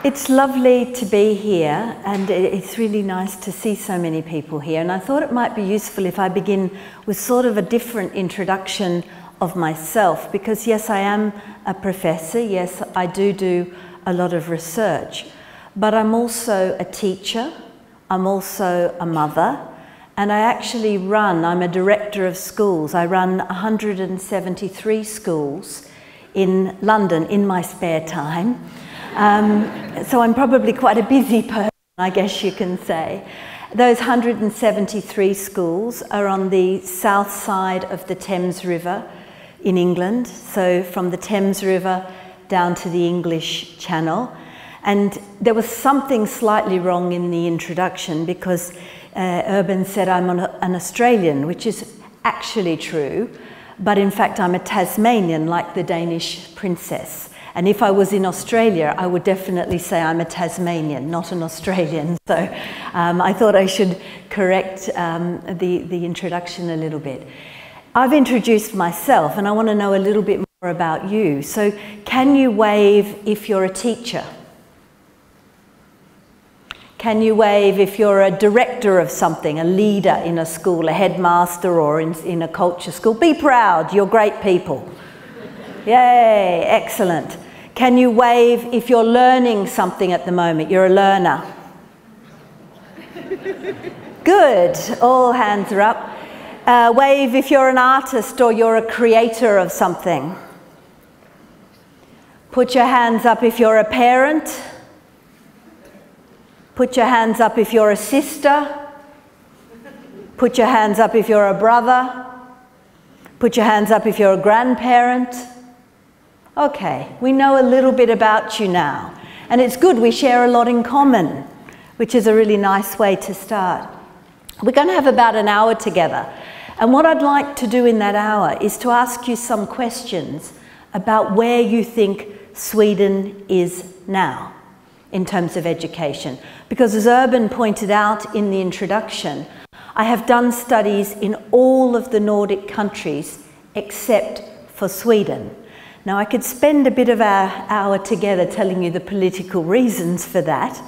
It's lovely to be here, and it's really nice to see so many people here. And I thought it might be useful if I begin with sort of a different introduction of myself, because yes, I am a professor, yes, I do a lot of research, but I'm also a teacher, I'm also a mother, and I actually I'm a director of schools. I run 173 schools in London in my spare time. So I'm probably quite a busy person, I guess you can say. Those 173 schools are on the south side of the Thames River in England, so from the Thames River down to the English Channel. And there was something slightly wrong in the introduction, because Urban said I'm an Australian, which is actually true, but in fact I'm a Tasmanian, like the Danish princess. And if I was in Australia, I would definitely say I'm a Tasmanian, not an Australian. So I thought I should correct the introduction a little bit. I've introduced myself, and I want to know a little bit more about you. So can you wave if you're a teacher? Can you wave if you're a director of something, a leader in a school, a headmaster, or in a culture school? Be proud, you're great people. Yay, excellent. Can you wave if you're learning something at the moment? You're a learner. Good, all hands are up. Wave if you're an artist or you're a creator of something. Put your hands up if you're a parent. Put your hands up if you're a sister. Put your hands up if you're a brother. Put your hands up if you're a grandparent. Okay, we know a little bit about you now, and it's good, we share a lot in common, which is a really nice way to start. We're going to have about an hour together, and what I'd like to do in that hour is to ask you some questions about where you think Sweden is now in terms of education. Because as Urban pointed out in the introduction, I have done studies in all of the Nordic countries except for Sweden. Now, I could spend a bit of our hour together telling you the political reasons for that,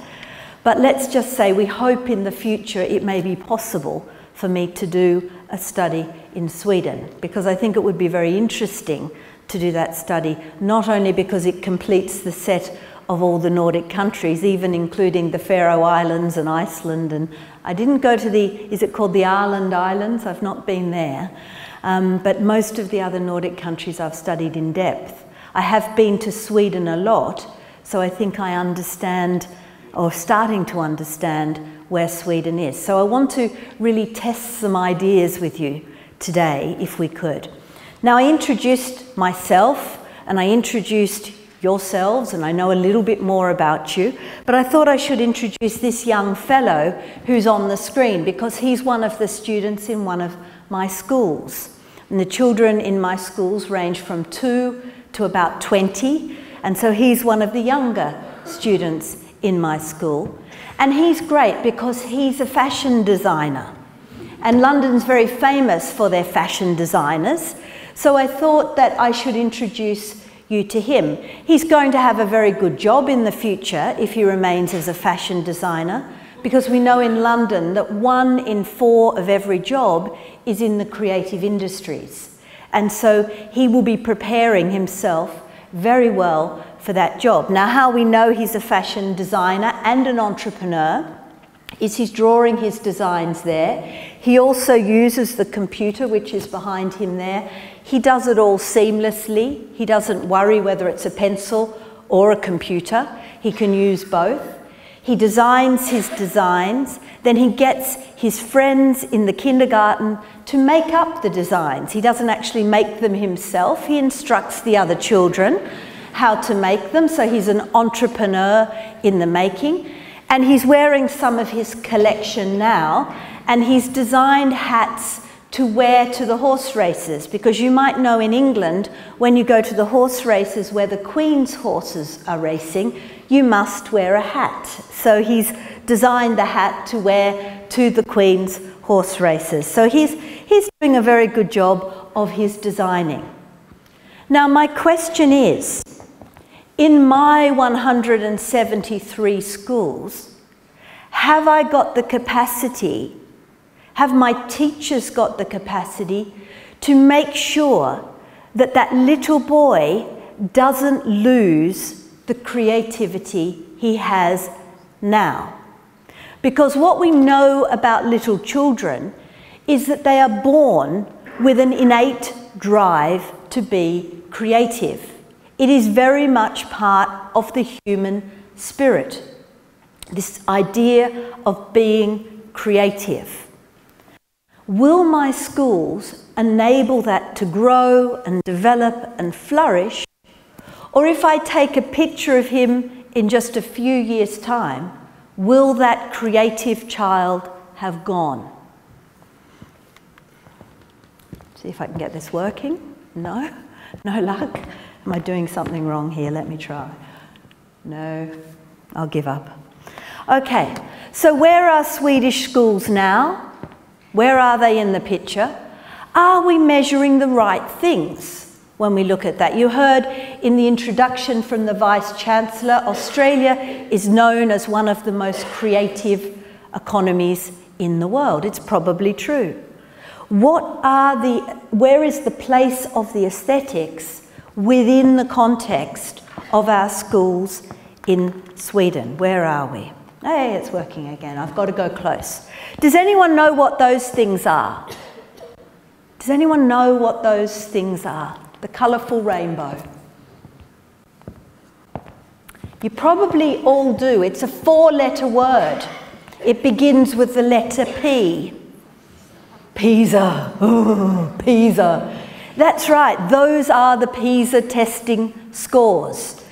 but let's just say we hope in the future it may be possible for me to do a study in Sweden, because I think it would be very interesting to do that study, not only because it completes the set of all the Nordic countries, even including the Faroe Islands and Iceland, and I didn't go to is it called the Åland Islands? I've not been there. But most of the other Nordic countries I've studied in depth. I have been to Sweden a lot, so I think I understand, or starting to understand, where Sweden is. So I want to really test some ideas with you today, if we could. Now, I introduced myself, and I introduced yourselves, and I know a little bit more about you, but I thought I should introduce this young fellow who's on the screen, because he's one of the students in one of my schools. And the children in my schools range from 2 to about 20, and so he's one of the younger students in my school. And he's great because he's a fashion designer. And London's very famous for their fashion designers, so I thought that I should introduce you to him. He's going to have a very good job in the future if he remains as a fashion designer, because we know in London that 1 in 4 of every job is in the creative industries. And so he will be preparing himself very well for that job. Now, how we know he's a fashion designer and an entrepreneur is he's drawing his designs there. He also uses the computer, which is behind him there. He does it all seamlessly. He doesn't worry whether it's a pencil or a computer. He can use both. He designs his designs, then he gets his friends in the kindergarten to make up the designs. He doesn't actually make them himself. He instructs the other children how to make them, so he's an entrepreneur in the making. And he's wearing some of his collection now, and he's designed hats to wear to the horse races, because you might know in England, when you go to the horse races where the Queen's horses are racing, you must wear a hat. So he's designed the hat to wear to the Queen's horse races. So he's doing a very good job of his designing. Now, my question is, in my 173 schools, have I got the capacity, have my teachers got the capacity to make sure that that little boy doesn't lose the creativity he has now? Because what we know about little children is that they are born with an innate drive to be creative. It is very much part of the human spirit, this idea of being creative. Will my schools enable that to grow and develop and flourish? Or if I take a picture of him in just a few years' time, will that creative child have gone? See if I can get this working. No? No luck? Am I doing something wrong here? Let me try. No, I'll give up. Okay, so where are Swedish schools now? Where are they in the picture? Are we measuring the right things when we look at that? You heard in the introduction from the Vice-Chancellor, Australia is known as one of the most creative economies in the world. It's probably true. Where is the place of the aesthetics within the context of our schools in Sweden? Where are we? Hey, it's working again. I've got to go close. Does anyone know what those things are? Does anyone know what those things are? The colourful rainbow. You probably all do. It's a 4-letter word. It begins with the letter P. Pisa. Ooh, Pisa. That's right. Those are the Pisa testing scores.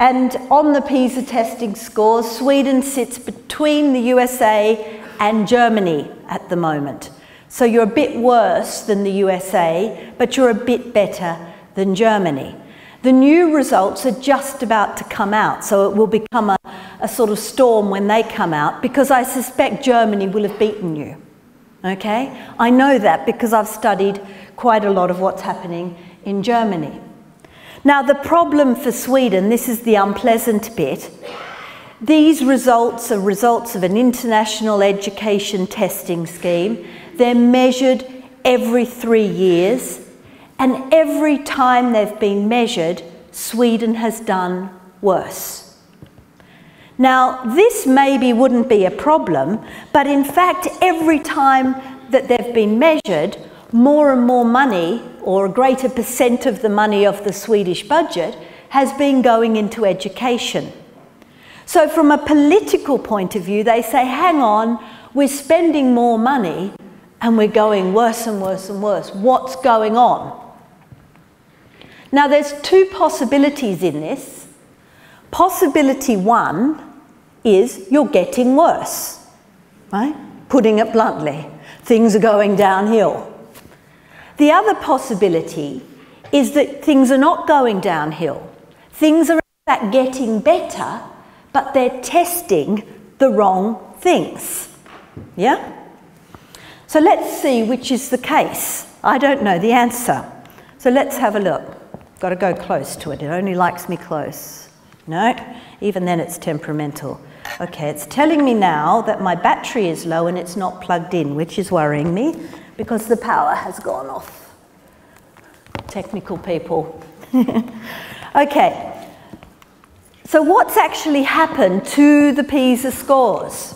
And on the Pisa testing scores, Sweden sits between the USA and Germany at the moment. So you're a bit worse than the USA, but you're a bit better than Germany. The new results are just about to come out, so it will become a sort of storm when they come out, because I suspect Germany will have beaten you. Okay? I know that because I've studied quite a lot of what's happening in Germany. Now, the problem for Sweden, this is the unpleasant bit, these results are results of an international education testing scheme. They're measured every 3 years, and every time they've been measured, Sweden has done worse. Now, this maybe wouldn't be a problem, but in fact, every time that they've been measured, more and more money, or a greater percent of the money of the Swedish budget, has been going into education. So from a political point of view, they say, hang on, we're spending more money and we're going worse and worse and worse. What's going on? Now, there's 2 possibilities in this. Possibility 1 is you're getting worse, right? Putting it bluntly, things are going downhill. The other possibility is that things are not going downhill. Things are in fact getting better, but they're testing the wrong things. Yeah? So let's see which is the case. I don't know the answer. So let's have a look. Got to go close to it. It only likes me close. No, even then it's temperamental. Okay, it's telling me now that my battery is low and it's not plugged in, which is worrying me because the power has gone off. Technical people. Okay. So what's actually happened to the Pisa scores?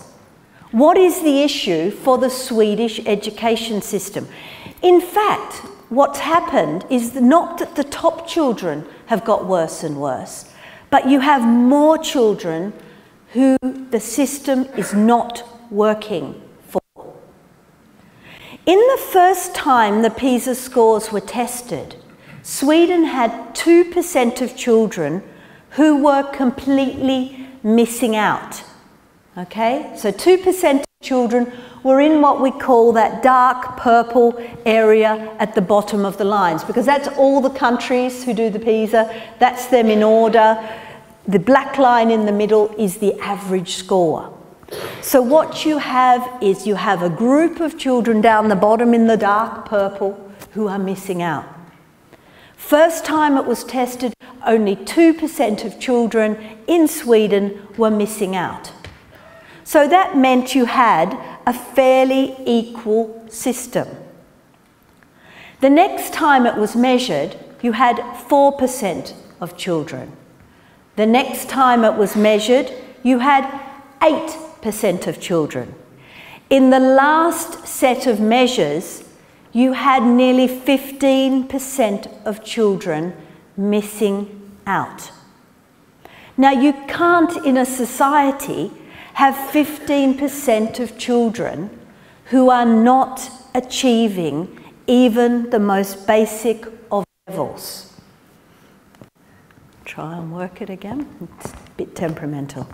What is the issue for the Swedish education system? In fact, what's happened is not that the top children have got worse and worse, but you have more children who the system is not working for. In the first time the Pisa scores were tested, Sweden had 2% of children who were completely missing out. Okay, so 2% of children were in what we call that dark purple area at the bottom of the lines, because that's all the countries who do the Pisa, that's them in order. The black line in the middle is the average score. So what you have is you have a group of children down the bottom in the dark purple who are missing out. First time it was tested, only 2% of children in Sweden were missing out. So that meant you had a fairly equal system. The next time it was measured, you had 4% of children. The next time it was measured, you had 8% of children. In the last set of measures, you had nearly 15% of children missing out. Now, you can't in a society have 15% of children who are not achieving even the most basic of levels. Try and work it again. It's a bit temperamental.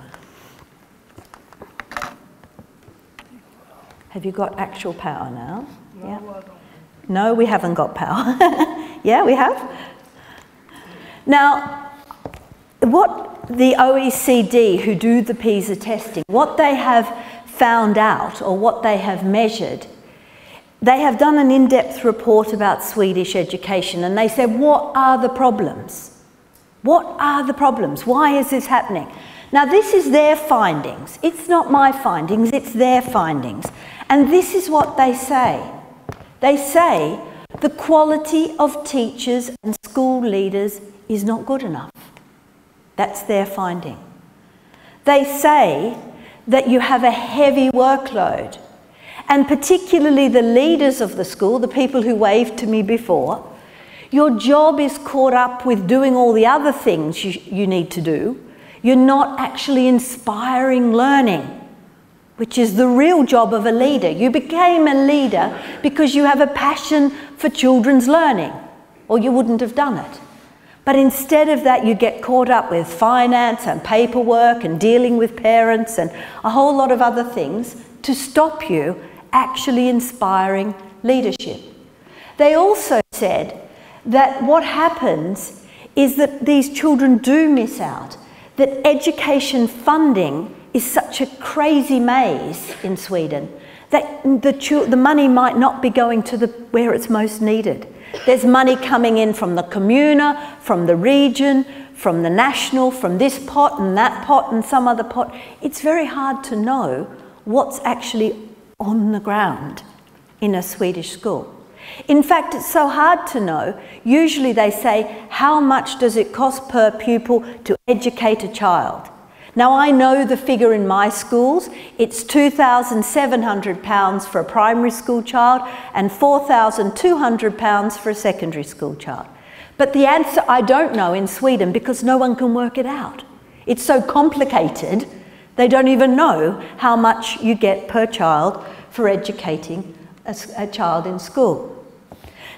Have you got actual power now? No, Yeah. I don't. No, we haven't got power. Yeah, we have. Now, what the OECD, who do the Pisa testing, what they have found out, or what they have measured, they have done an in-depth report about Swedish education, and they said, what are the problems? What are the problems? Why is this happening? Now, this is their findings. It's not my findings, it's their findings. And this is what they say. They say the quality of teachers and school leaders is not good enough. That's their finding. They say that you have a heavy workload, and particularly the leaders of the school, the people who waved to me before, your job is caught up with doing all the other things you need to do. You're not actually inspiring learning, which is the real job of a leader. You became a leader because you have a passion for children's learning, or you wouldn't have done it. But instead of that, you get caught up with finance and paperwork and dealing with parents and a whole lot of other things to stop you actually inspiring leadership. They also said that what happens is that these children do miss out, that education funding is such a crazy maze in Sweden that the money might not be going to where it's most needed. There's money coming in from the communa, from the region, from the national, from this pot and that pot and some other pot. It's very hard to know what's actually on the ground in a Swedish school. In fact, it's so hard to know. Usually they say, how much does it cost per pupil to educate a child? Now, I know the figure in my schools. It's £2,700 for a primary school child and £4,200 for a secondary school child. But the answer I don't know in Sweden because no one can work it out. It's so complicated, they don't even know how much you get per child for educating a child in school.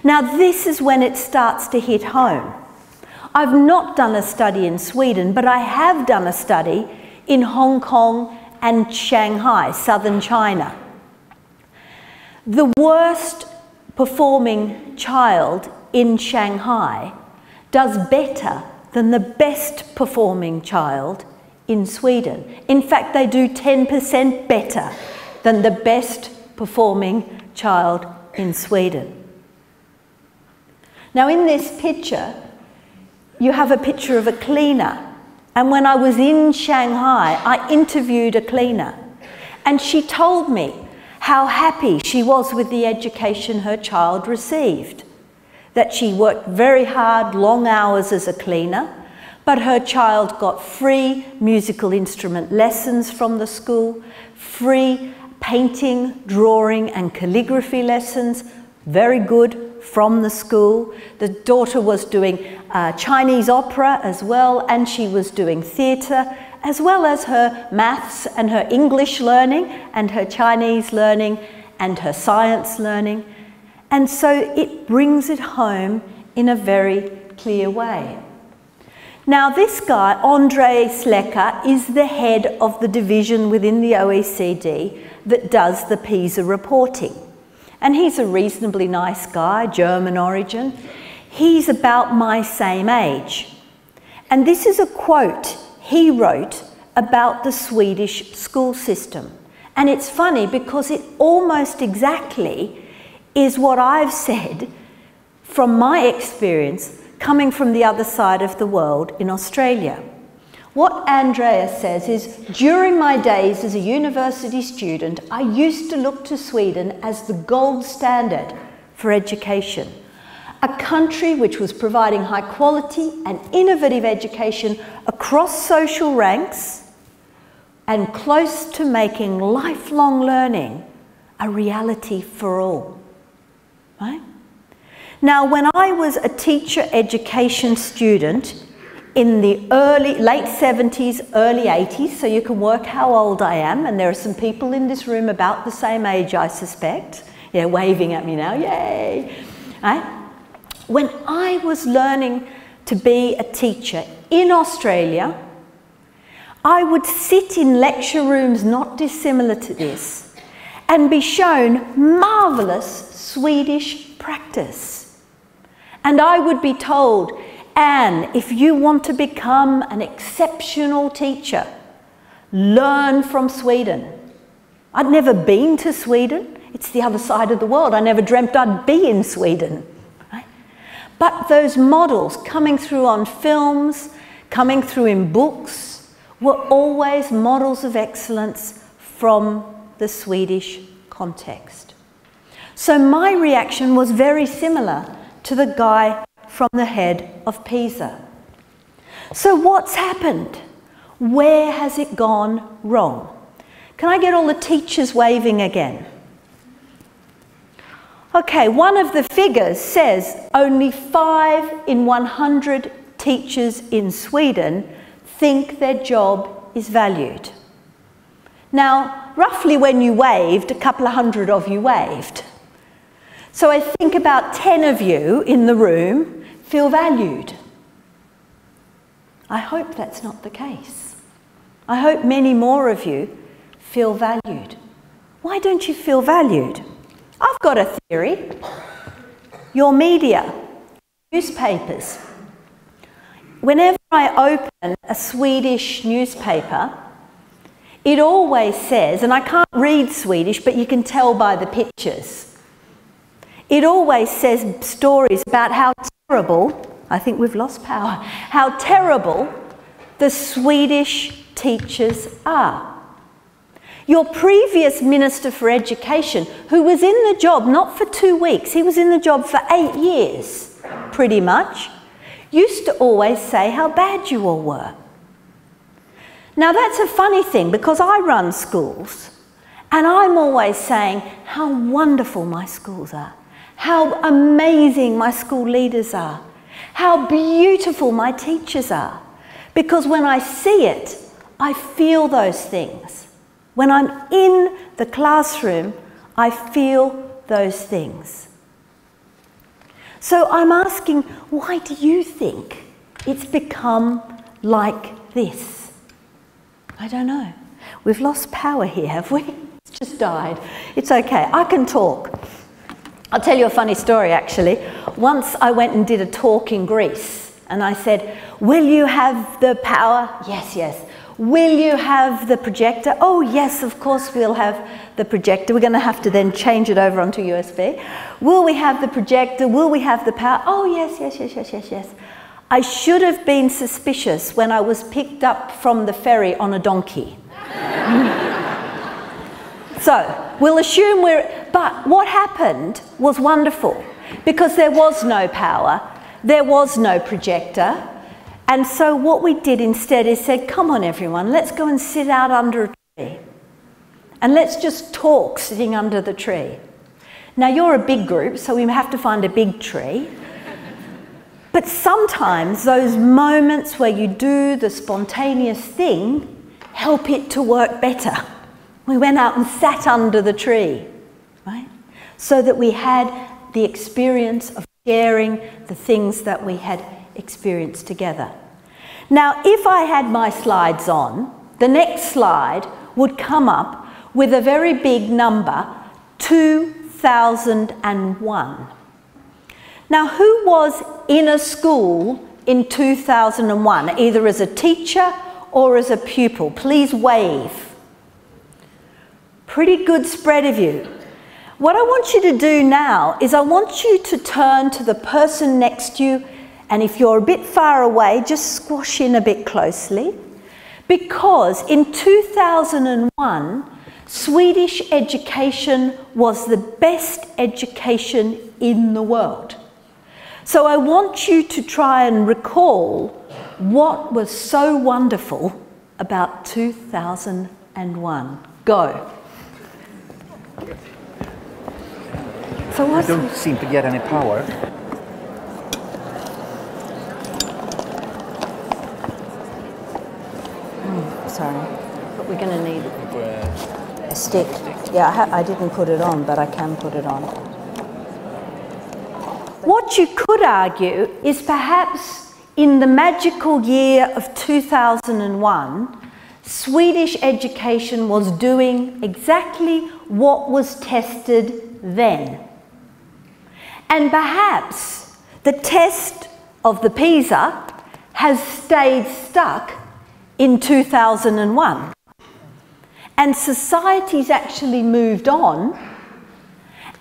Now, this is when it starts to hit home. I've not done a study in Sweden, but I have done a study in Hong Kong and Shanghai, southern China. The worst performing child in Shanghai does better than the best performing child in Sweden. In fact, they do 10% better than the best performing child in Sweden. Now, in this picture, you have a picture of a cleaner. And when I was in Shanghai, I interviewed a cleaner. And she told me how happy she was with the education her child received. That she worked very hard, long hours as a cleaner, but her child got free musical instrument lessons from the school, free painting, drawing and calligraphy lessons, very good, from the school. The daughter was doing Chinese opera as well, and she was doing theatre, as well as her maths and her English learning and her Chinese learning and her science learning. And so it brings it home in a very clear way. Now, this guy, Andrei Slecker, is the head of the division within the OECD that does the Pisa reporting. And he's a reasonably nice guy, German origin. He's about my same age. And this is a quote he wrote about the Swedish school system. And it's funny because it almost exactly is what I've said from my experience coming from the other side of the world in Australia. What Andrea says is, during my days as a university student, I used to look to Sweden as the gold standard for education. A country which was providing high quality and innovative education across social ranks and close to making lifelong learning a reality for all. Right? Now, when I was a teacher education student in the late 70s, early 80s, so you can work how old I am, and there are some people in this room about the same age, I suspect. Yeah, waving at me now, yay! Right? When I was learning to be a teacher in Australia, I would sit in lecture rooms not dissimilar to this and be shown marvellous Swedish practice. And I would be told, Anne, if you want to become an exceptional teacher, learn from Sweden. I'd never been to Sweden. It's the other side of the world. I never dreamt I'd be in Sweden. Right? But those models coming through on films, coming through in books, were always models of excellence from the Swedish context. So my reaction was very similar to the guy from the head of Pisa. So what's happened? Where has it gone wrong? Can I get all the teachers waving again? Okay, one of the figures says only 5 in 100 teachers in Sweden think their job is valued. Now, roughly when you waved, a couple of hundred of you waved. So I think about 10 of you in the room feel valued. I hope that's not the case. I hope many more of you feel valued. Why don't you feel valued? I've got a theory. Your media, newspapers. Whenever I open a Swedish newspaper, it always says, and I can't read Swedish, but you can tell by the pictures. It always says stories about how terrible, I think we've lost power, how terrible the Swedish teachers are. Your previous Minister for Education, who was in the job not for 2 weeks, he was in the job for 8 years, pretty much, used to always say how bad you all were. Now that's a funny thing, because I run schools, and I'm always saying how wonderful my schools are, how amazing my school leaders are, how beautiful my teachers are. Because when I see it, I feel those things. When I'm in the classroom, I feel those things. So I'm asking, why do you think it's become like this? I don't know. We've lost power here, have we? It's just died. It's okay, I can talk. I'll tell you a funny story, actually. Once I went and did a talk in Greece, and I said, will you have the power? Yes, yes. Will you have the projector? Oh, yes, of course we'll have the projector. We're going to have to then change it over onto USB. Will we have the projector? Will we have the power? Oh, yes, yes, yes, yes, yes, yes. I should have been suspicious when I was picked up from the ferry on a donkey. So, we'll assume but what happened was wonderful, because there was no power, there was no projector, and so what we did instead is said, come on everyone, let's go and sit out under a tree, and let's just talk sitting under the tree. Now you're a big group, so we have to find a big tree, but sometimes those moments where you do the spontaneous thing help it to work better. We went out and sat under the tree, right? So that we had the experience of sharing the things that we had experienced together. Now, if I had my slides on, the next slide would come up with a very big number, 2001. Now, who was in a school in 2001, either as a teacher or as a pupil? Please wave. Pretty good spread of you. What I want you to do now is I want you to turn to the person next to you And if you're a bit far away, just squash in a bit closely. Because in 2001, Swedish education was the best education in the world. So I want you to try and recall what was so wonderful about 2001. Go. So I don't seem to get any power. Sorry, but we're going to need a stick. Yeah, I didn't put it on, but I can put it on. What you could argue is perhaps in the magical year of 2001, Swedish education was doing exactly what was tested then. And perhaps the test of the Pisa has stayed stuck in 2001. And society's actually moved on.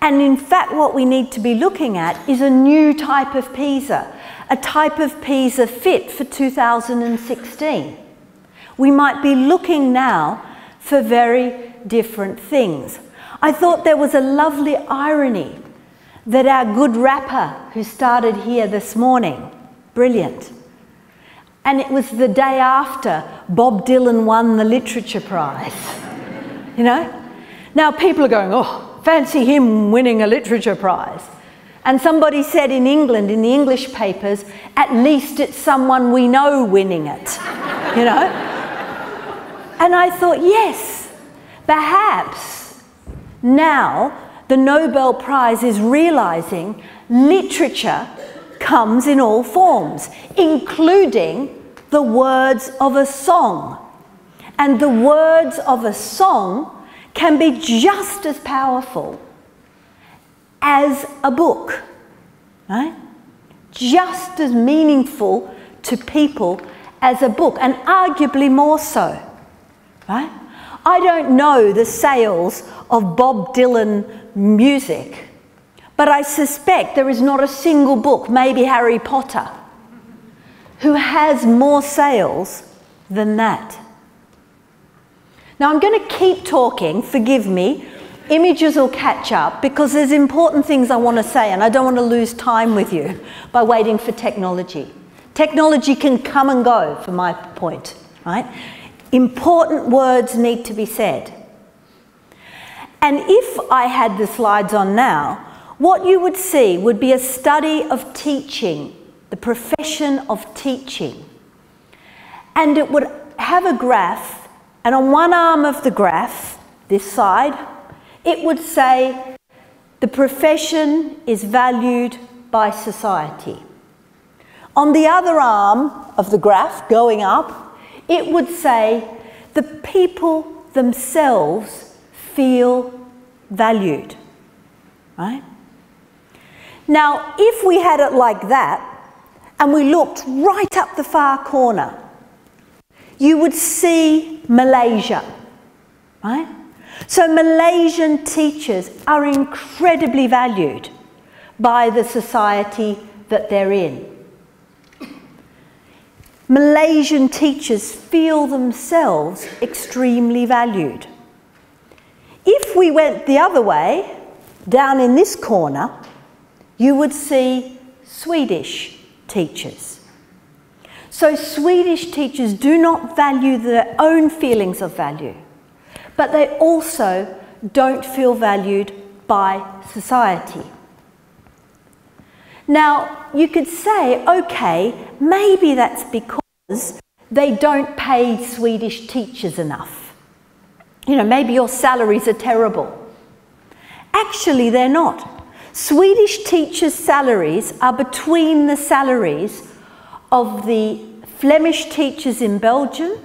And in fact, what we need to be looking at is a new type of Pisa, a type of Pisa fit for 2016. We might be looking now for very different things. I thought there was a lovely irony that our good rapper who started here this morning, brilliant, and it was the day after Bob Dylan won the Literature Prize, you know? Now people are going, oh, fancy him winning a Literature Prize. And somebody said in England, in the English papers, at least it's someone we know winning it, you know? And I thought, yes, perhaps now the Nobel Prize is realizing literature comes in all forms, including the words of a song. And the words of a song can be just as powerful as a book, right? Just as meaningful to people as a book, and arguably more so, right? I don't know the sales of Bob Dylan music, but I suspect there is not a single book, maybe Harry Potter, who has more sales than that. Now I'm going to keep talking, forgive me, images will catch up because there's important things I want to say and I don't want to lose time with you by waiting for technology. Technology can come and go, for my point, right? Important words need to be said. And if I had the slides on now, what you would see would be a study of teaching, the profession of teaching. And it would have a graph, and on one arm of the graph, this side, it would say the profession is valued by society. On the other arm of the graph, going up, it would say the people themselves feel valued, right? Now, if we had it like that, and we looked right up the far corner, you would see Malaysia, right? So Malaysian teachers are incredibly valued by the society that they're in. Malaysian teachers feel themselves extremely valued. If we went the other way, down in this corner, you would see Swedish teachers. So Swedish teachers do not value their own feelings of value, but they also don't feel valued by society. Now, you could say, okay, maybe that's because they don't pay Swedish teachers enough. You know, maybe your salaries are terrible. Actually, they're not. Swedish teachers' salaries are between the salaries of the Flemish teachers in Belgium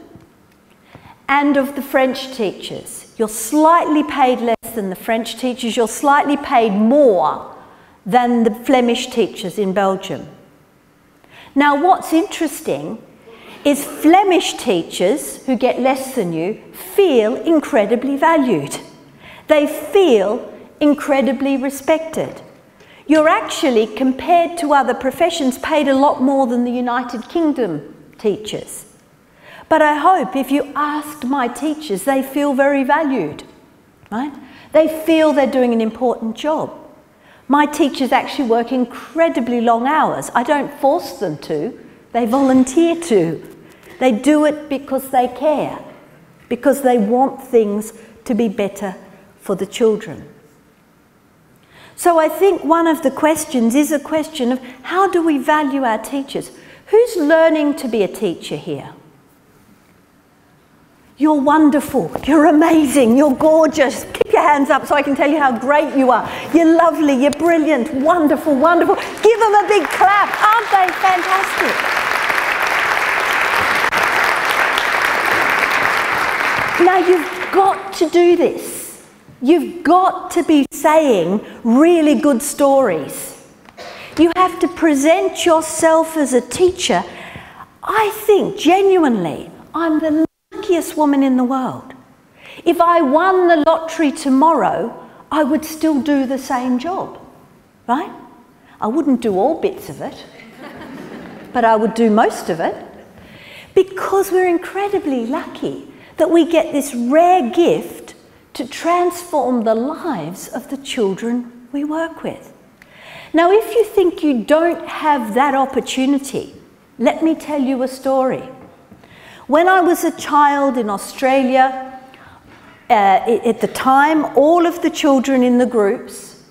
and of the French teachers. You're slightly paid less than the French teachers, you're slightly paid more than the Flemish teachers in Belgium. Now, what's interesting is Flemish teachers, who get less than you, feel incredibly valued. They feel incredibly respected. you're actually, compared to other professions, paid a lot more than the United Kingdom teachers. But I hope if you asked my teachers, they feel very valued, right? They feel they're doing an important job. My teachers actually work incredibly long hours. I don't force them to, they volunteer to. They do it because they care, because they want things to be better for the children. So I think one of the questions is a question of how do we value our teachers? Who's learning to be a teacher here? You're wonderful, you're amazing, you're gorgeous. Keep your hands up so I can tell you how great you are. You're lovely, you're brilliant, wonderful, wonderful. Give them a big clap, aren't they fantastic? Now you've got to do this. You've got to be saying really good stories. You have to present yourself as a teacher. I think, genuinely, I'm the luckiest woman in the world. If I won the lottery tomorrow, I would still do the same job, right? I wouldn't do all bits of it, but I would do most of it, because we're incredibly lucky that we get this rare gift to transform the lives of the children we work with. Now, if you think you don't have that opportunity, let me tell you a story. When I was a child in Australia, at the time, all of the children in the groups,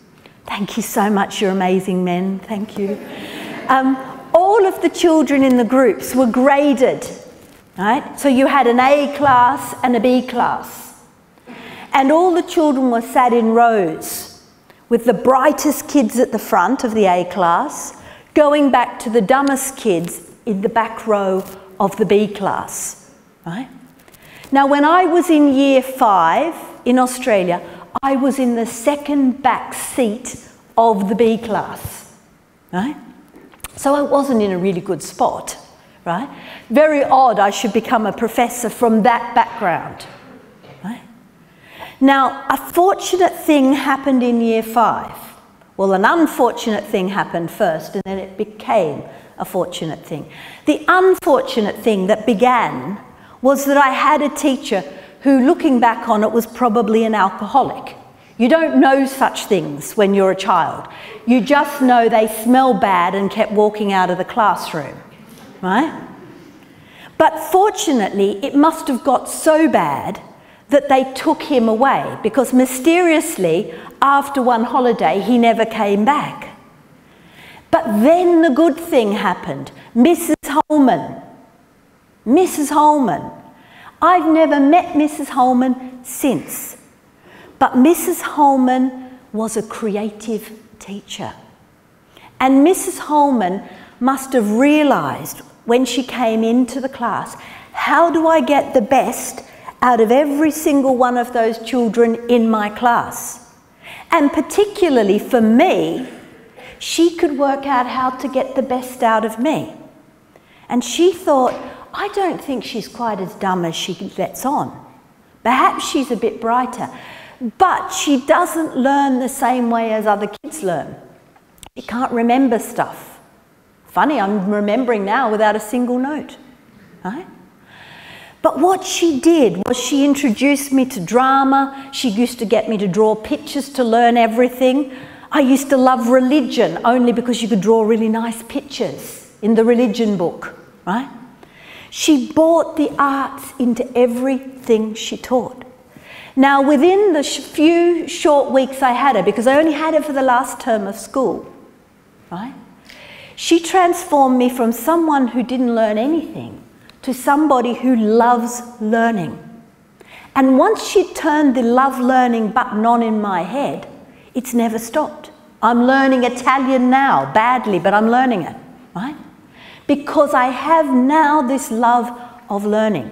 thank you so much, you're amazing men, thank you. All of the children in the groups were graded, right? So you had an A class and a B class. And all the children were sat in rows, with the brightest kids at the front of the A class, going back to the dumbest kids in the back row of the B class, right? Now, when I was in year 5 in Australia, I was in the second back seat of the B class, right? So I wasn't in a really good spot, right? Very odd I should become a professor from that background, right? Now, a fortunate thing happened in year 5. Well, an unfortunate thing happened first, and then it became a fortunate thing. The unfortunate thing that began was that I had a teacher who, looking back on it, was probably an alcoholic. You don't know such things when you're a child. You just know they smell bad and kept walking out of the classroom, right? But fortunately, it must have got so bad that they took him away, because mysteriously, after one holiday, he never came back. But then the good thing happened. Mrs. Holman. Mrs. Holman. I've never met Mrs. Holman since. But Mrs. Holman was a creative teacher. And Mrs. Holman must have realised when she came into the class, how do I get the best out of every single one of those children in my class? And particularly for me, she could work out how to get the best out of me. And she thought, I don't think she's quite as dumb as she lets on. Perhaps she's a bit brighter, but she doesn't learn the same way as other kids learn. She can't remember stuff. Funny, I'm remembering now without a single note, right? But what she did was she introduced me to drama. She used to get me to draw pictures to learn everything. I used to love religion only because you could draw really nice pictures in the religion book, right? She brought the arts into everything she taught. Now, within the few short weeks I had her, because I only had her for the last term of school, right? She transformed me from someone who didn't learn anything to somebody who loves learning. And once she turned the love learning button on in my head, it's never stopped. I'm learning Italian now, badly, but I'm learning it, right? Because I have now this love of learning.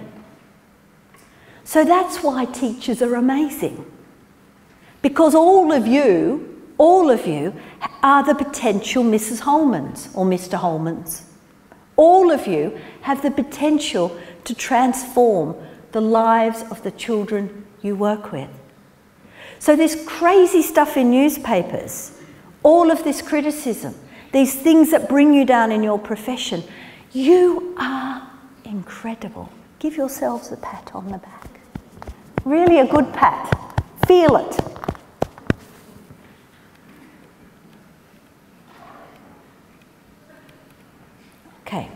So that's why teachers are amazing. Because all of you are the potential Mrs. Holmans or Mr. Holmans. All of you have the potential to transform the lives of the children you work with. So this crazy stuff in newspapers, all of this criticism, these things that bring you down in your profession, you are incredible. Give yourselves a pat on the back. Really a good pat. Feel it. Okay.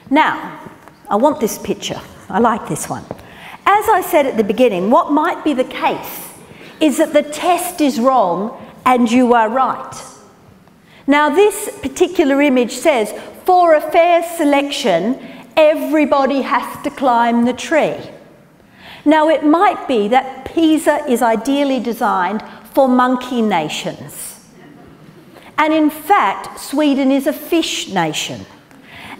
Now, I want this picture. I like this one. As I said at the beginning, what might be the case is that the test is wrong and you are right. Now, this particular image says, for a fair selection, everybody has to climb the tree. Now, it might be that Pisa is ideally designed for monkey nations. And in fact, Sweden is a fish nation.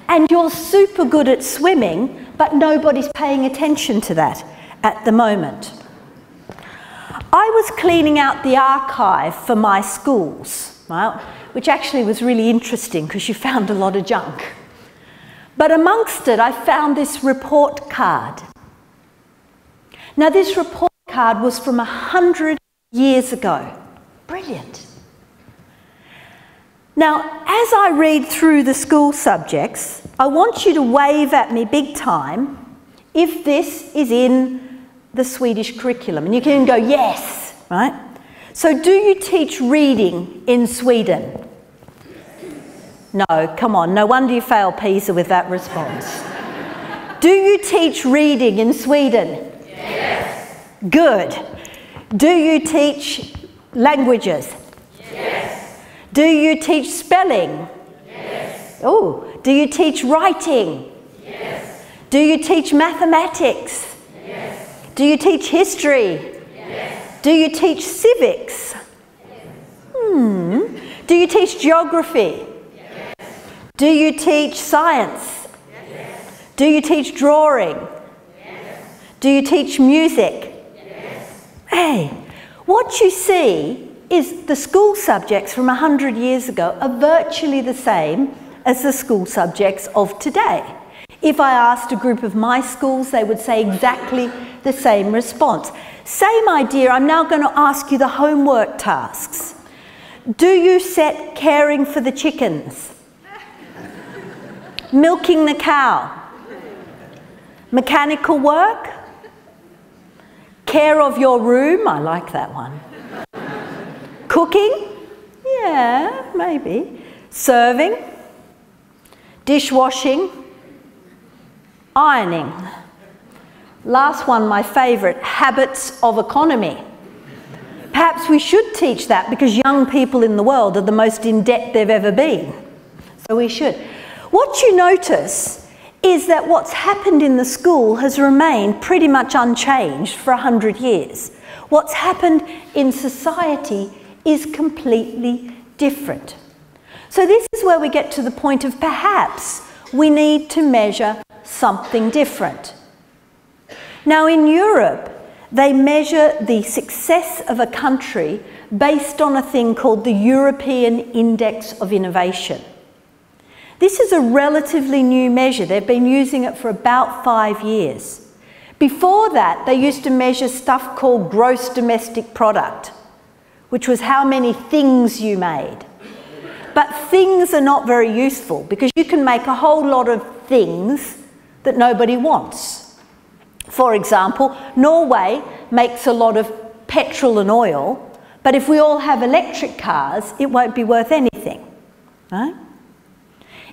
And you're super good at swimming, but nobody's paying attention to that at the moment. I was cleaning out the archive for my schools, right, which actually was really interesting because you found a lot of junk. But amongst it, I found this report card. Now, this report card was from 100 years ago. Brilliant. Now, as I read through the school subjects, I want you to wave at me big time if this is in the Swedish curriculum. And you can go, yes, right? So do you teach reading in Sweden? No, come on, no wonder you failed Pisa with that response. Do you teach reading in Sweden? Yes. Good. Do you teach languages? Yes. Do you teach spelling? Yes. Oh, do you teach writing? Yes. Do you teach mathematics? Yes. Do you teach history? Yes. Do you teach civics? Yes. Do you teach geography? Yes. Do you teach science? Yes. Do you teach drawing? Yes. Do you teach music? Yes. Hey, what you see is the school subjects from 100 years ago are virtually the same as the school subjects of today. If I asked a group of my schools, they would say exactly the same response. Same idea, I'm now going to ask you the homework tasks. Do you set caring for the chickens? Milking the cow? Mechanical work? Care of your room? I like that one. Cooking? Yeah, maybe. Serving? Dishwashing? Ironing? Last one, my favourite, habits of economy. Perhaps we should teach that because young people in the world are the most in debt they've ever been. So we should. What you notice is that what's happened in the school has remained pretty much unchanged for 100 years. What's happened in society is completely different. So this is where we get to the point of perhaps we need to measure something different. Now in Europe, they measure the success of a country based on a thing called the European Index of Innovation. This is a relatively new measure. They've been using it for about 5 years. Before that, they used to measure stuff called gross domestic product, which was how many things you made. But things are not very useful because you can make a whole lot of things that nobody wants. For example, Norway makes a lot of petrol and oil, but if we all have electric cars, it won't be worth anything, right?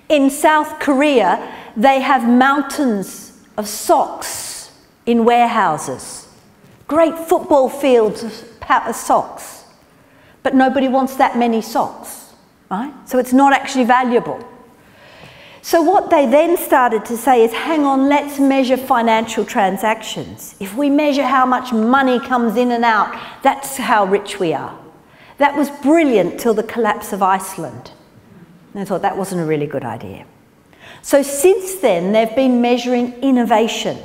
In South Korea, they have mountains of socks in warehouses, great football fields of socks, but nobody wants that many socks, right? So it's not actually valuable. So what they then started to say is, hang on, let's measure financial transactions. If we measure how much money comes in and out, that's how rich we are. That was brilliant till the collapse of Iceland. And I thought that wasn't a really good idea. So since then, they've been measuring innovation,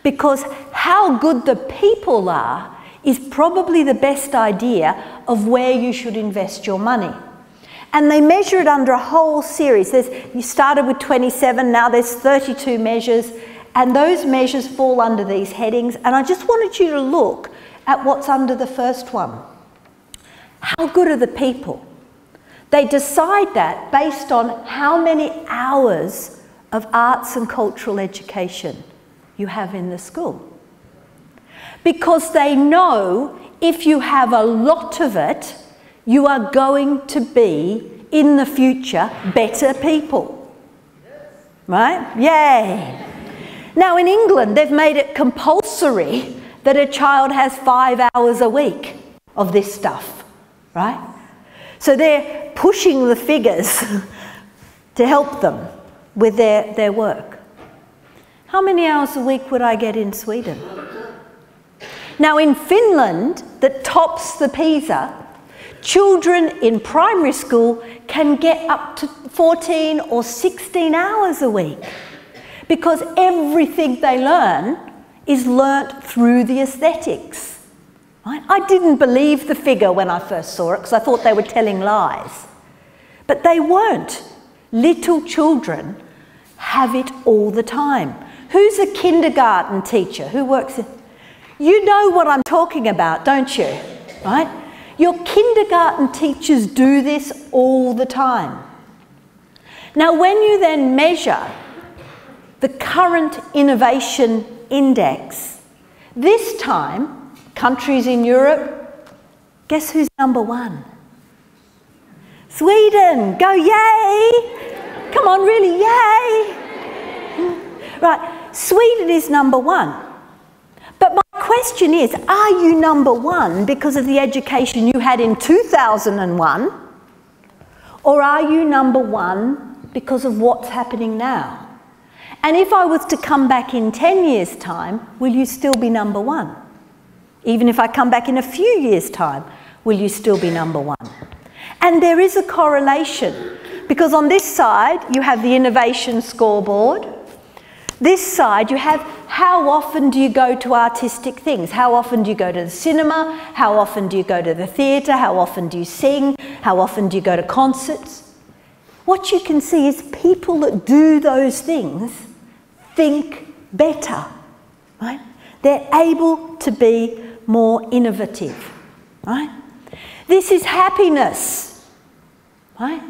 because how good the people are is probably the best idea of where you should invest your money. And they measure it under a whole series. You started with 27, now there's 32 measures, and those measures fall under these headings. And I just wanted you to look at what's under the first one. How good are the people? They decide that based on how many hours of arts and cultural education you have in the school. Because they know if you have a lot of it, you are going to be, in the future, better people. Right? Yay! Now in England, they've made it compulsory that a child has 5 hours a week of this stuff, right? So they're pushing the figures to help them with their work. How many hours a week would I get in Sweden? Now in Finland, that tops the Pisa, children in primary school can get up to 14 or 16 hours a week because everything they learn is learnt through the aesthetics. Right? I didn't believe the figure when I first saw it because I thought they were telling lies. But they weren't. Little children have it all the time. Who's a kindergarten teacher? Who works in... You know what I'm talking about, don't you? Right? Your kindergarten teachers do this all the time. Now, when you then measure the current innovation index, this time, countries in Europe, guess who's number one? Sweden! Go yay! Come on, really, yay! Right, Sweden is number one. But my question is, are you number one because of the education you had in 2001? Or are you number one because of what's happening now? And if I was to come back in 10 years' time, will you still be number one? Even if I come back in a few years' time, will you still be number one? And there is a correlation, because on this side you have the innovation scoreboard. This side you have how often do you go to artistic things? How often do you go to the cinema? How often do you go to the theatre? How often do you sing? How often do you go to concerts? What you can see is people that do those things think better, right? They're able to be more innovative, right? This is happiness, right?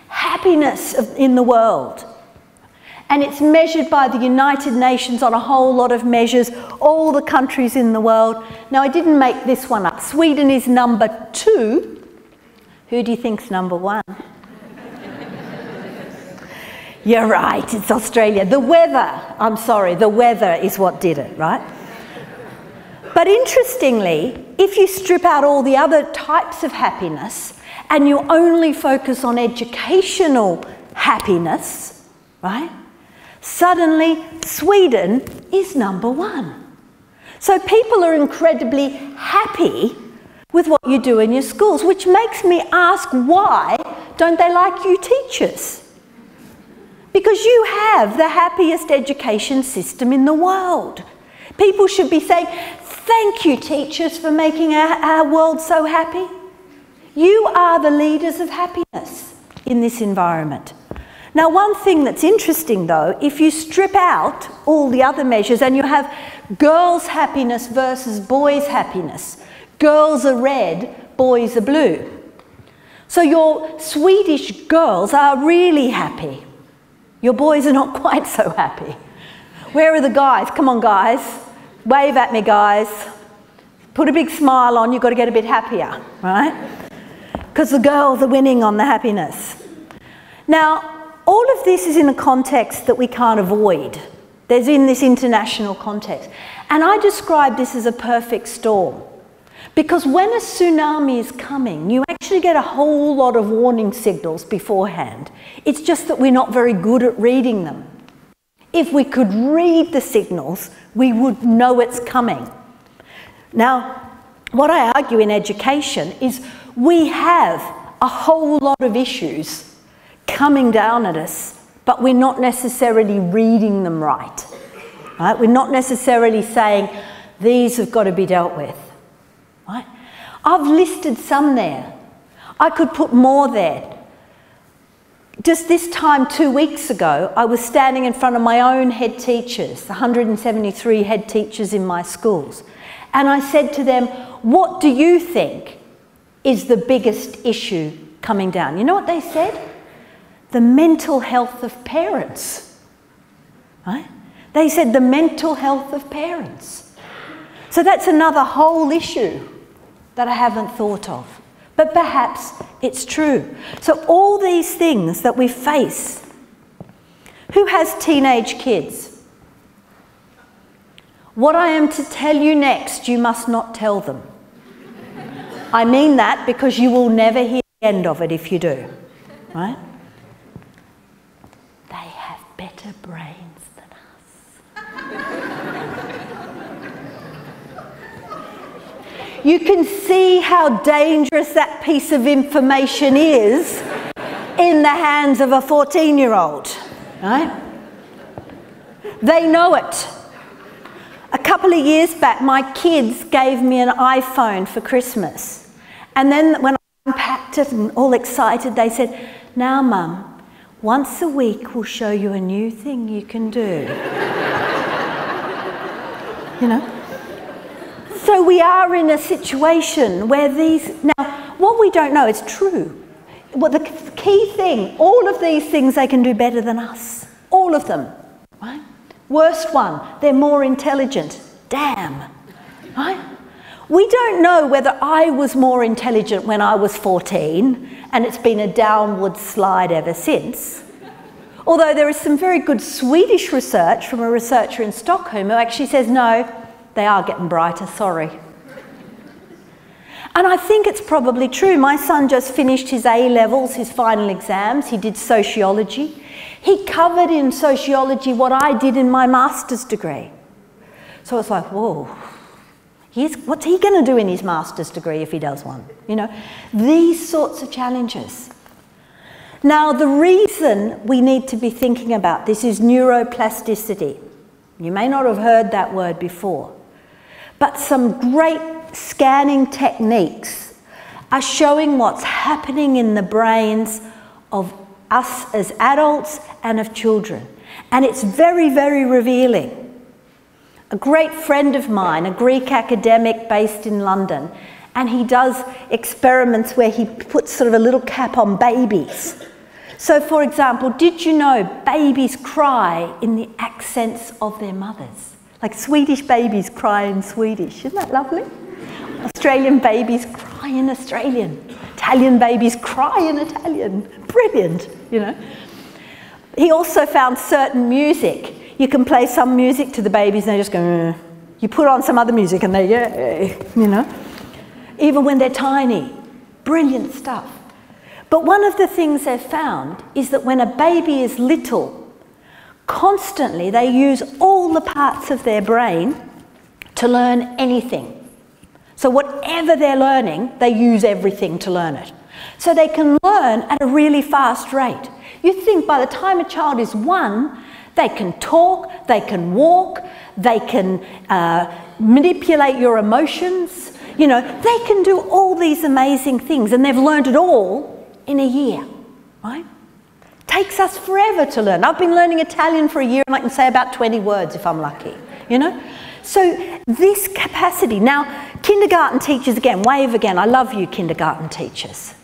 Happiness in the world. And it's measured by the United Nations on a whole lot of measures, all the countries in the world. Now, I didn't make this one up. Sweden is number 2. Who do you think's number 1? You're right, it's Australia. The weather, I'm sorry, the weather is what did it, right? But interestingly, if you strip out all the other types of happiness and you only focus on educational happiness, right? Suddenly, Sweden is number 1. So people are incredibly happy with what you do in your schools, which makes me ask, why don't they like you teachers? Because you have the happiest education system in the world. People should be saying, thank you, teachers, for making our world so happy. You are the leaders of happiness in this environment. Now, one thing that's interesting, though, if you strip out all the other measures and you have girls' happiness versus boys' happiness, girls are red, boys are blue. So your Swedish girls are really happy. Your boys are not quite so happy. Where are the guys? Come on, guys. Wave at me, guys. Put a big smile on. You've got to get a bit happier, right? Because the girls are winning on the happiness. Now, all of this is in a context that we can't avoid. There's in this international context. And I describe this as a perfect storm. Because when a tsunami is coming, you actually get a whole lot of warning signals beforehand. It's just that we're not very good at reading them. If we could read the signals, we would know it's coming. Now, what I argue in education is we have a whole lot of issues coming down at us, but we're not necessarily reading them right. Right? We're not necessarily saying, these have got to be dealt with. Right? I've listed some there. I could put more there. Just this time 2 weeks ago, I was standing in front of my own head teachers, 173 head teachers in my schools, and I said to them, what do you think is the biggest issue coming down. You know what they said? The mental health of parents. Right? They said the mental health of parents. So that's another whole issue that I haven't thought of. But perhaps it's true. So all these things that we face. Who has teenage kids? What I am to tell you next, you must not tell them. I mean that because you will never hear the end of it if you do. Right? They have better brains than us. You can see how dangerous that piece of information is in the hands of a 14-year-old, right? They know it. A couple of years back, my kids gave me an iPhone for Christmas. And then when I unpacked it and all excited, they said, "Now, Mum, once a week we'll show you a new thing you can do." You know? So we are in a situation where now, what we don't know is true. Well, the key thing, all of these things they can do better than us. All of them, right? Worst one, they're more intelligent. Damn, right? We don't know whether I was more intelligent when I was 14, and it's been a downward slide ever since. Although there is some very good Swedish research from a researcher in Stockholm who actually says, no, they are getting brighter, sorry. And I think it's probably true. My son just finished his A-levels, his final exams. He did sociology. He covered in sociology what I did in my master's degree. So it's like, whoa, what's he going to do in his master's degree if he does one? You know, these sorts of challenges. Now, the reason we need to be thinking about this is neuroplasticity. You may not have heard that word before, but some great scanning techniques are showing what's happening in the brains of us as adults and of children. And it's very, very revealing. A great friend of mine, a Greek academic based in London, and he does experiments where he puts sort of a little cap on babies. So, for example, did you know babies cry in the accents of their mothers? Like Swedish babies cry in Swedish. Isn't that lovely? Australian babies cry in Australian. Italian babies cry in Italian. Brilliant, you know. He also found certain music. You can play some music to the babies and they just go, you put on some other music and they, you know. Even when they're tiny. Brilliant stuff. But one of the things they've found is that when a baby is little, constantly they use all the parts of their brain to learn anything. So whatever they're learning, they use everything to learn it. So they can learn at a really fast rate. You think by the time a child is 1, they can talk, they can walk, they can manipulate your emotions. You know, they can do all these amazing things, and they've learned it all in a year, right? Takes us forever to learn. I've been learning Italian for a year and I can say about 20 words if I'm lucky, you know? So this capacity, now kindergarten teachers again, wave again, I love you kindergarten teachers.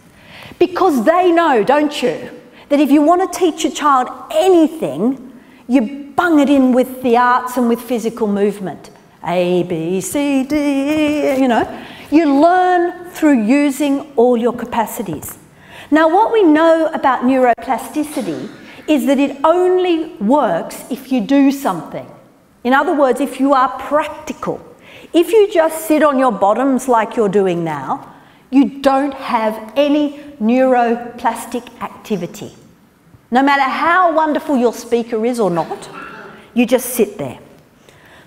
Because they know, don't you, that if you want to teach a child anything, you bung it in with the arts and with physical movement. A, B, C, D, E, you know. You learn through using all your capacities. Now, what we know about neuroplasticity is that it only works if you do something. In other words, if you are practical. If you just sit on your bottoms like you're doing now, you don't have any neuroplastic activity. No matter how wonderful your speaker is or not, you just sit there.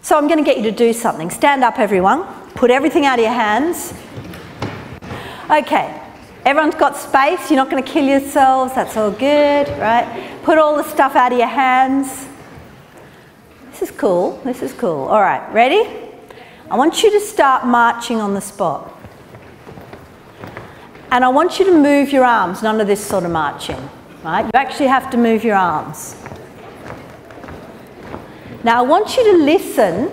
So I'm going to get you to do something. Stand up, everyone. Put everything out of your hands. Okay. Everyone's got space, you're not going to kill yourselves, that's all good, right? Put all the stuff out of your hands. This is cool, this is cool. All right, ready? I want you to start marching on the spot. And I want you to move your arms, none of this sort of marching, right? You actually have to move your arms. Now I want you to listen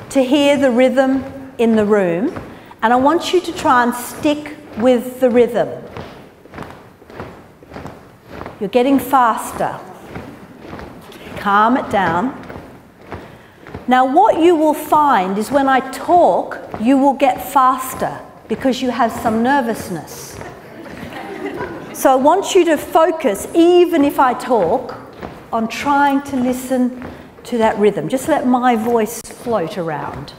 to hear the rhythm in the room, and I want you to try and stick with the rhythm. You're getting faster. Calm it down. Now what you will find is when I talk, you will get faster because you have some nervousness. So I want you to focus, even if I talk, on trying to listen to that rhythm. Just let my voice float around.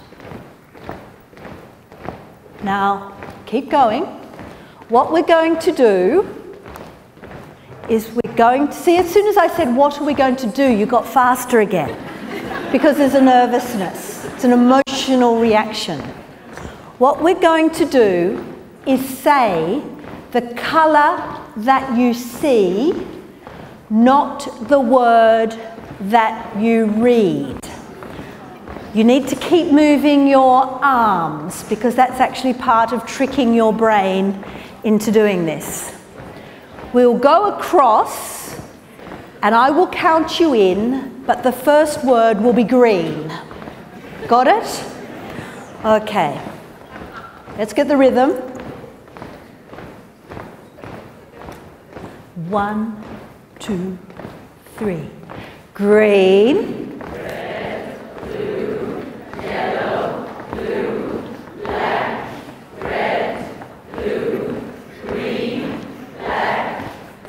Now, keep going. What we're going to do is we're going to see, as soon as I said, what are we going to do, you got faster again. Because there's a nervousness. It's an emotional reaction. What we're going to do is say the colour that you see, not the word that you read. You need to keep moving your arms because that's actually part of tricking your brain into doing this. We'll go across and I will count you in, but the first word will be green. Got it? Okay. Let's get the rhythm. 1, 2, 3. Green. Red, blue, yellow, blue, black, red, blue, green, black,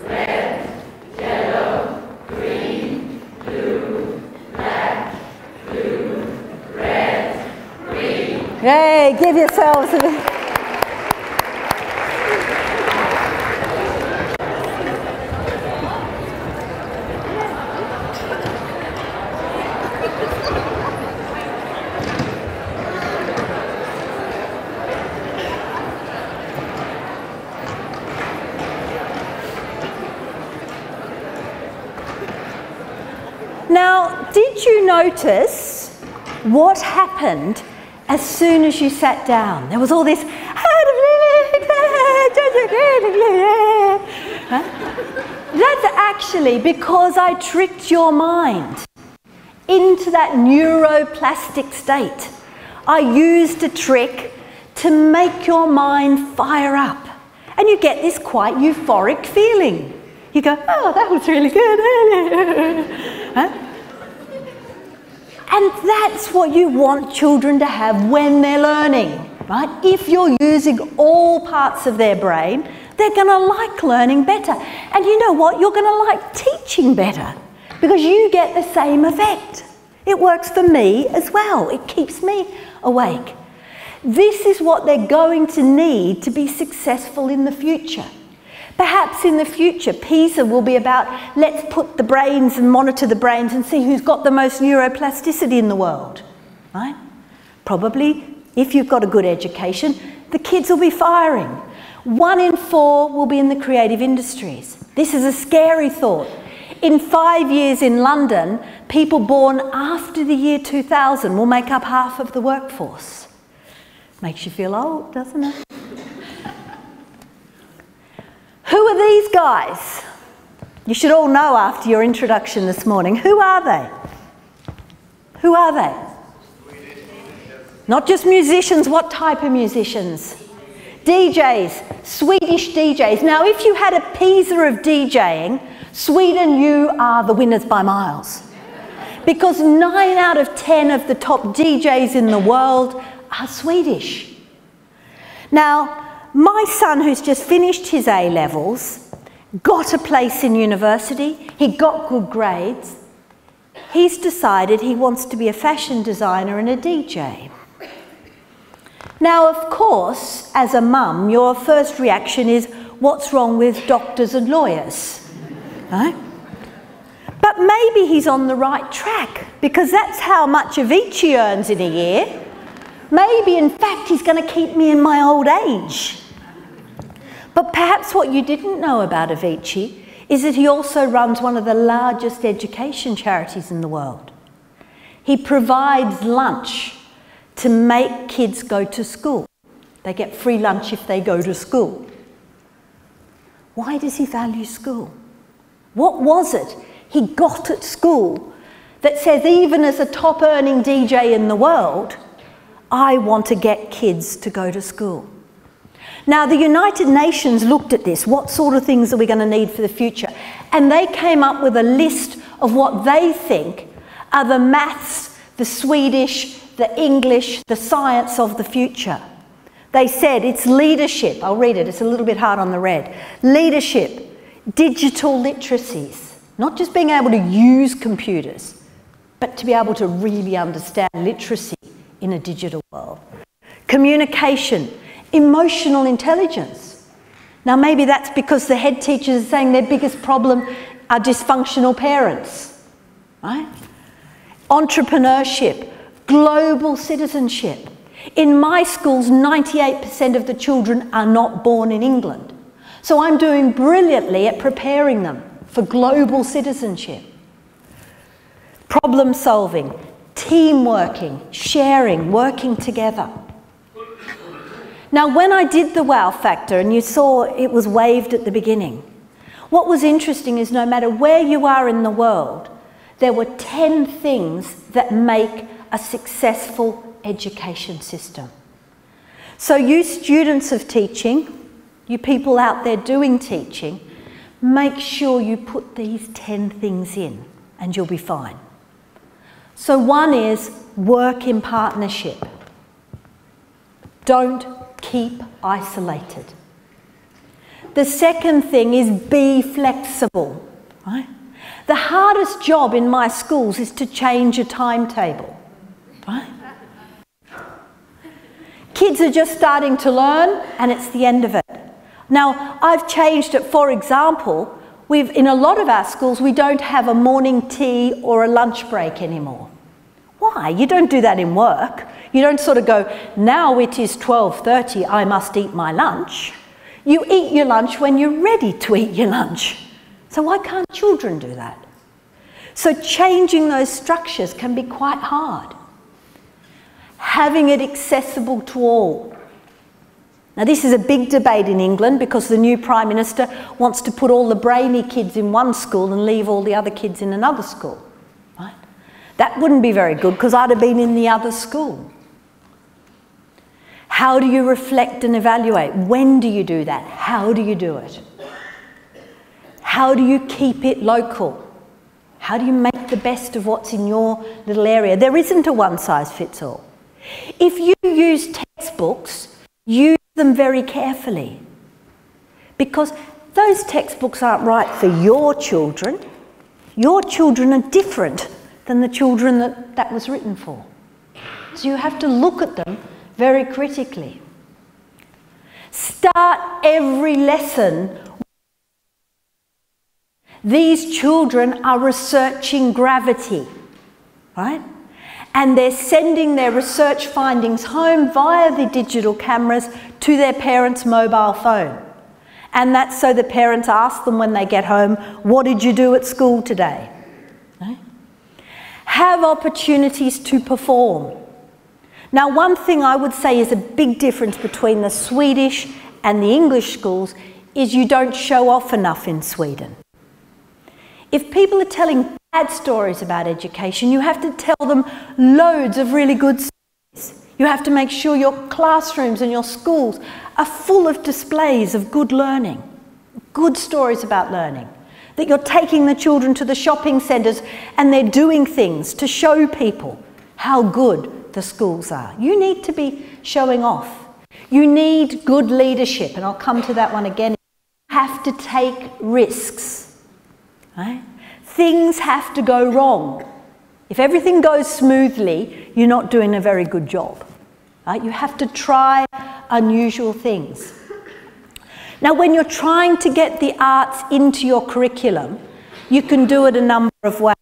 red, yellow, green, blue, black, blue, red, green. Hey, give yourselves a bit. Now, did you notice what happened as soon as you sat down? There was all this. That's actually because I tricked your mind into that neuroplastic state. I used a trick to make your mind fire up. And you get this quite euphoric feeling. You go, oh, that was really good. Huh? And that's what you want children to have when they're learning, right? If you're using all parts of their brain, they're going to like learning better. And you know what? You're going to like teaching better because you get the same effect. It works for me as well. It keeps me awake. This is what they're going to need to be successful in the future. Perhaps in the future, Pisa will be about, let's put the brains and monitor the brains and see who's got the most neuroplasticity in the world, right? Probably, if you've got a good education, the kids will be firing. 1 in 4 will be in the creative industries. This is a scary thought. In 5 years in London, people born after the year 2000 will make up half of the workforce. Makes you feel old, doesn't it? Who are these guys? You should all know after your introduction this morning. Who are they? Who are they? Not just musicians, what type of musicians? DJs, Swedish DJs. Now, if you had a Pisa of DJing, Sweden, you are the winners by miles. Because 9 out of 10 of the top DJs in the world are Swedish. Now, my son, who's just finished his A-levels, got a place in university, he got good grades. He's decided he wants to be a fashion designer and a DJ. Now, of course, as a mum, your first reaction is, what's wrong with doctors and lawyers? Right? But maybe he's on the right track, because that's how much Avicii earns in a year. Maybe, in fact, he's going to keep me in my old age. But perhaps what you didn't know about Avicii is that he also runs one of the largest education charities in the world. He provides lunch to make kids go to school. They get free lunch if they go to school. Why does he value school? What was it he got at school that says, even as a top earning DJ in the world, I want to get kids to go to school? Now, the United Nations looked at this. What sort of things are we going to need for the future? and they came up with a list of what they think are the maths, the Swedish, the English, the science of the future. They said it's leadership. I'll read it, it's a little bit hard on the red. Leadership, digital literacies, not just being able to use computers, but to be able to really understand literacy in a digital world. Communication, emotional intelligence. Now maybe that's because the head teachers are saying their biggest problem are dysfunctional parents, right? Entrepreneurship, global citizenship. In my schools, 98% of the children are not born in England. So I'm doing brilliantly at preparing them for global citizenship. Problem solving, team working, sharing, working together. Now, when I did the wow factor, and you saw it was waved at the beginning, what was interesting is no matter where you are in the world, there were 10 things that make a successful education system. So you students of teaching, you people out there doing teaching, make sure you put these 10 things in and you'll be fine. So one is work in partnership. Don't keep isolated. The second thing is be flexible, right? The hardest job in my schools is to change a timetable, right? Kids are just starting to learn and it's the end of it. Now, I've changed it. For example, in a lot of our schools, we don't have a morning tea or a lunch break anymore. Why? You don't do that in work. You don't sort of go, now it is 12:30, I must eat my lunch. You eat your lunch when you're ready to eat your lunch. So why can't children do that? So changing those structures can be quite hard. Having it accessible to all. Now this is a big debate in England because the new Prime Minister wants to put all the brainy kids in one school and leave all the other kids in another school. Right? That wouldn't be very good because I'd have been in the other school. How do you reflect and evaluate? When do you do that? How do you do it? How do you keep it local? How do you make the best of what's in your little area? There isn't a one-size-fits-all. If you use textbooks, use them very carefully because those textbooks aren't right for your children. Your children are different than the children that was written for. So you have to look at them very critically. Start every lesson. These children are researching gravity, right? And they're sending their research findings home via the digital cameras to their parents' mobile phone. And that's so the parents ask them when they get home, what did you do at school today? Right? Have opportunities to perform. Now, one thing I would say is a big difference between the Swedish and the English schools is you don't show off enough in Sweden. If people are telling bad stories about education, you have to tell them loads of really good stories. You have to make sure your classrooms and your schools are full of displays of good learning, good stories about learning, that you're taking the children to the shopping centres and they're doing things to show people how good the schools are. You need to be showing off. You need good leadership, and I'll come to that one again. You have to take risks. Right? Things have to go wrong. If everything goes smoothly, you're not doing a very good job. Right? You have to try unusual things. Now, when you're trying to get the arts into your curriculum, you can do it a number of ways.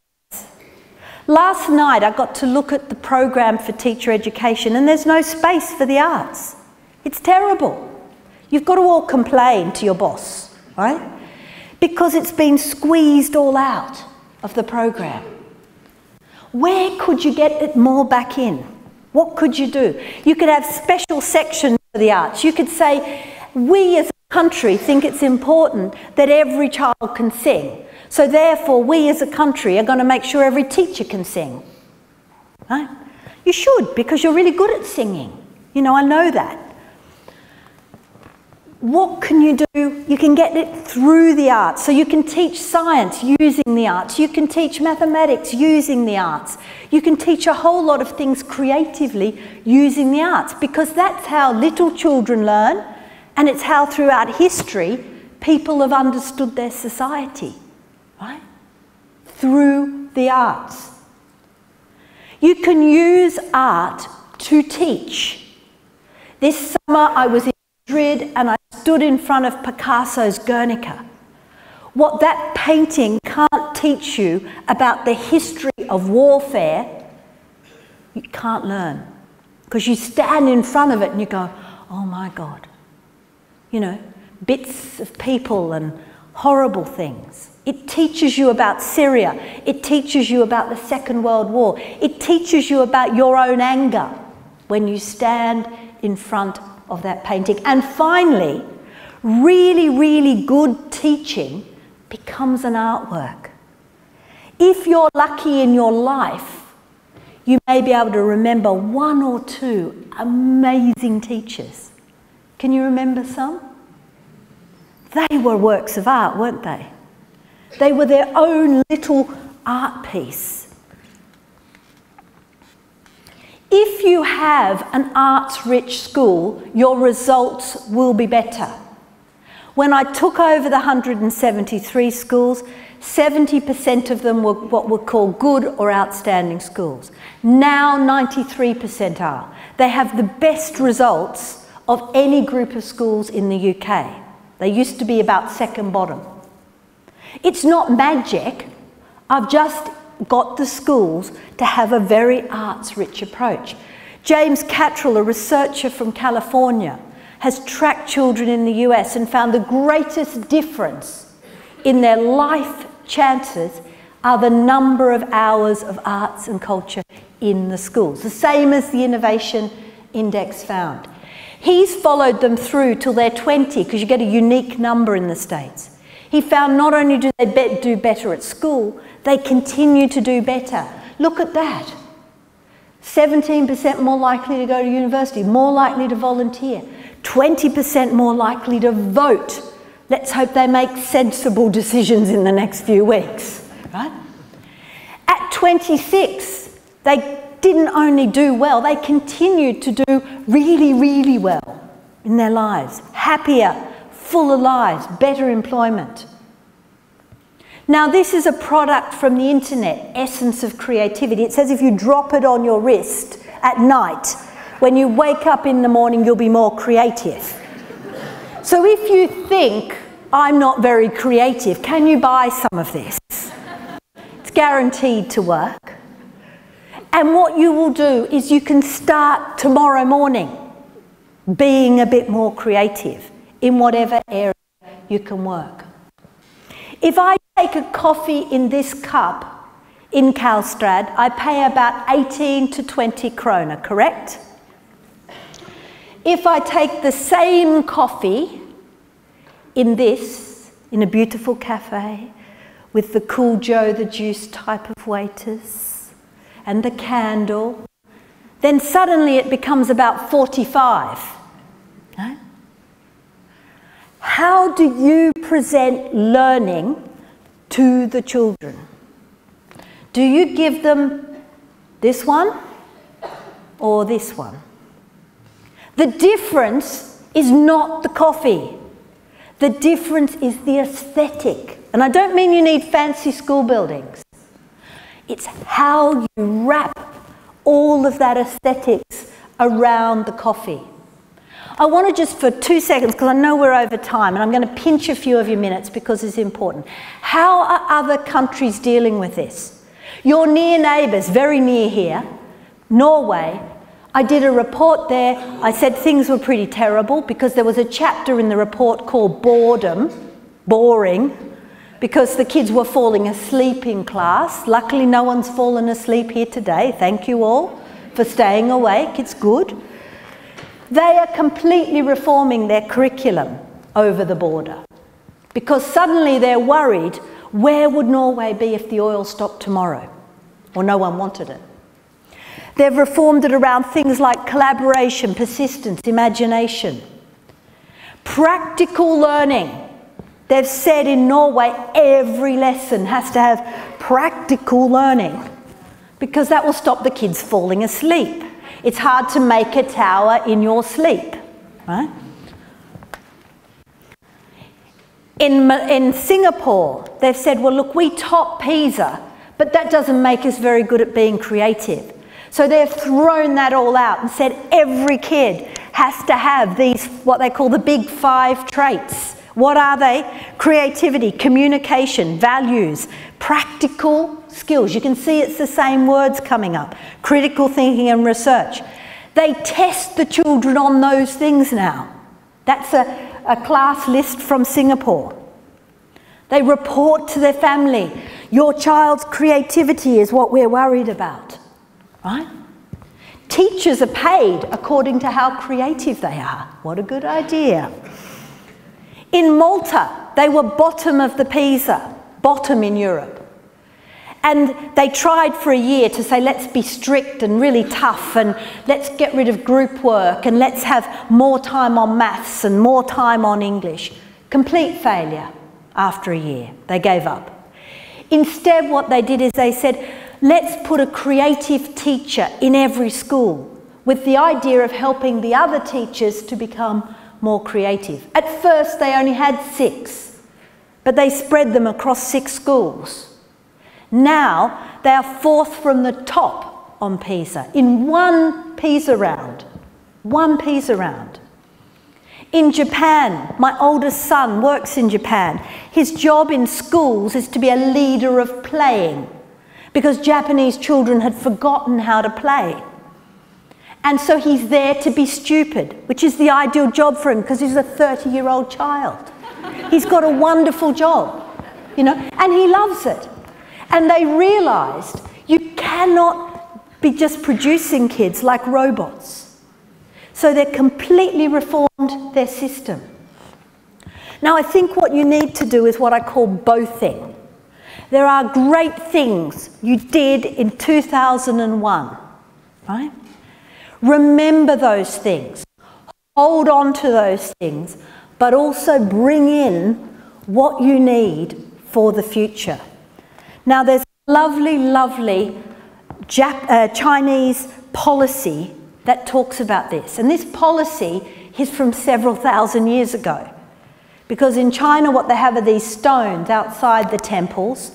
Last night, I got to look at the program for teacher education, and there's no space for the arts. It's terrible. You've got to all complain to your boss, right? Because it's been squeezed all out of the program. Where could you get it more back in? What could you do? You could have special sections for the arts. You could say, we as a country think it's important that every child can sing. So therefore, we as a country are going to make sure every teacher can sing. Right? You should, because you're really good at singing. You know, I know that. what can you do? You can get it through the arts. So you can teach science using the arts. You can teach mathematics using the arts. You can teach a whole lot of things creatively using the arts, because that's how little children learn, and it's how throughout history people have understood their society, right? Through the arts. You can use art to teach. This summer I was in Madrid and I stood in front of Picasso's Guernica. What that painting can't teach you about the history of warfare, you can't learn. Because you stand in front of it and you go, oh my God. You know, bits of people and horrible things. It teaches you about Syria. It teaches you about the Second World War. It teaches you about your own anger when you stand in front of that painting. And finally, really, really good teaching becomes an artwork. If you're lucky in your life, you may be able to remember one or two amazing teachers. Can you remember some? They were works of art, weren't they? They were their own little art piece. If you have an arts-rich school, your results will be better. When I took over the 173 schools, 70% of them were what were called good or outstanding schools. Now 93% are. They have the best results of any group of schools in the UK. They used to be about second bottom. It's not magic. I've just got the schools to have a very arts-rich approach. James Cattrall, a researcher from California, has tracked children in the US and found the greatest difference in their life chances are the number of hours of arts and culture in the schools, the same as the Innovation Index found. He's followed them through till they're 20, because you get a unique number in the States. He found not only do they do better at school, they continue to do better. Look at that. 17% more likely to go to university, more likely to volunteer, 20% more likely to vote. Let's hope they make sensible decisions in the next few weeks, right? At 26, they didn't only do well, they continued to do really, really well in their lives. Happier, fuller lives, better employment. Now this is a product from the internet, Essence of Creativity. It says if you drop it on your wrist at night, when you wake up in the morning, you'll be more creative. So if you think, I'm not very creative, can you buy some of this? It's guaranteed to work. And what you will do is you can start tomorrow morning being a bit more creative in whatever area you can work. If I take a coffee in this cup in Karlstad, I pay about 18 to 20 krona, correct? If I take the same coffee in this, in a beautiful cafe, with the cool Joe the Juice type of waiters, and the candle, then suddenly it becomes about 45. No? How do you present learning to the children? Do you give them this one or this one? The difference is not the coffee. The difference is the aesthetic. And I don't mean you need fancy school buildings. It's how you wrap all of that aesthetics around the coffee. I want to just for 2 seconds, because I know we're over time, and I'm going to pinch a few of your minutes because it's important. How are other countries dealing with this? Your near neighbours, very near here, Norway, I did a report there. I said things were pretty terrible because there was a chapter in the report called boredom, boring, because the kids were falling asleep in class. Luckily, no one's fallen asleep here today. Thank you all for staying awake. It's good. They are completely reforming their curriculum over the border because suddenly they're worried, where would Norway be if the oil stopped tomorrow? Or no one wanted it. They've reformed it around things like collaboration, persistence, imagination. Practical learning. They've said in Norway every lesson has to have practical learning because that will stop the kids falling asleep. It's hard to make a tower in your sleep, right? In Singapore, they've said, well, look, we top Pisa, but that doesn't make us very good at being creative. So they've thrown that all out and said every kid has to have these, what they call the big 5 traits. What are they? Creativity, communication, values, practical skills. You can see it's the same words coming up. Critical thinking and research. They test the children on those things now. That's a class list from Singapore. They report to their family, your child's creativity is what we're worried about, right? Teachers are paid according to how creative they are. What a good idea. In Malta, they were bottom of the Pisa, bottom in Europe. And they tried for a year to say, let's be strict and really tough and let's get rid of group work and let's have more time on maths and more time on English. Complete failure after a year. They gave up. Instead, what they did is they said, let's put a creative teacher in every school with the idea of helping the other teachers to become more creative. At first, they only had 6, but they spread them across 6 schools. Now, they are 4th from the top on Pisa, in one Pisa round. One Pisa round. In Japan, my oldest son works in Japan. His job in schools is to be a leader of playing, because Japanese children had forgotten how to play. And so he's there to be stupid, which is the ideal job for him, because he's a 30-year-old child. He's got a wonderful job, you know, and he loves it. And they realised you cannot be just producing kids like robots. So they completely reformed their system. Now I think what you need to do is what I call bothing. There are great things you did in 2001, right? Remember those things. Hold on to those things, but also bring in what you need for the future. Now there's a lovely, lovely Chinese policy that talks about this. And this policy is from several thousand years ago. Because in China what they have are these stones outside the temples,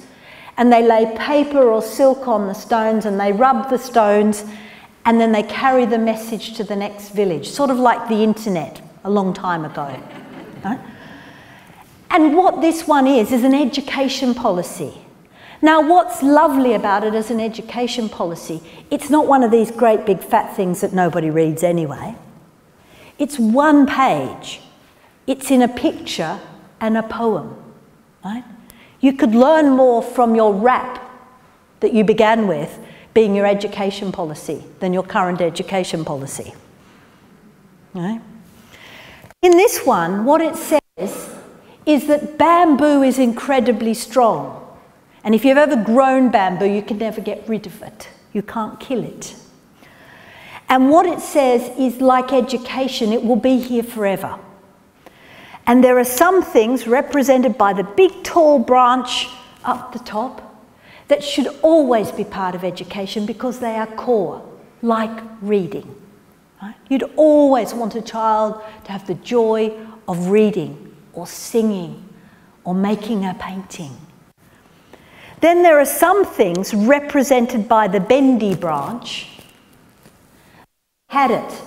and they lay paper or silk on the stones and they rub the stones and then they carry the message to the next village, sort of like the internet a long time ago. Right? And what this one is an education policy. Now what's lovely about it as an education policy, it's not one of these great big fat things that nobody reads anyway. It's one page. It's in a picture and a poem, right? You could learn more from your rap that you began with being your education policy than your current education policy, right? In this one, what it says is that bamboo is incredibly strong. And if you've ever grown bamboo, you can never get rid of it. You can't kill it. And what it says is, like education, it will be here forever. And there are some things represented by the big tall branch up the top that should always be part of education because they are core, like reading. Right? You'd always want a child to have the joy of reading or singing or making a painting. Then there are some things represented by the bendy branch. Had it.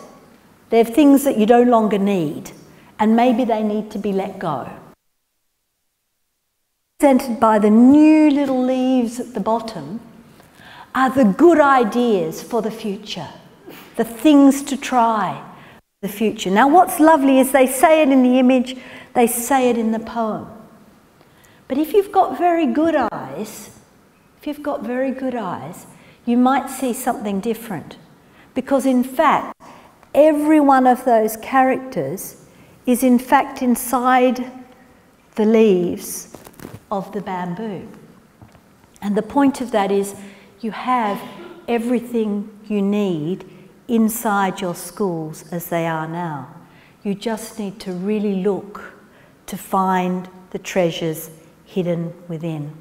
They're things that you no longer need, and maybe they need to be let go. Represented by the new little leaves at the bottom are the good ideas for the future, the things to try for the future. Now what's lovely is they say it in the image, they say it in the poem. But if you've got very good eyes, you might see something different. Because in fact, every one of those characters is in fact inside the leaves of the bamboo. And the point of that is you have everything you need inside your schools as they are now. You just need to really look to find the treasures hidden within.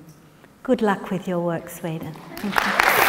Good luck with your work, Sweden. Thank you.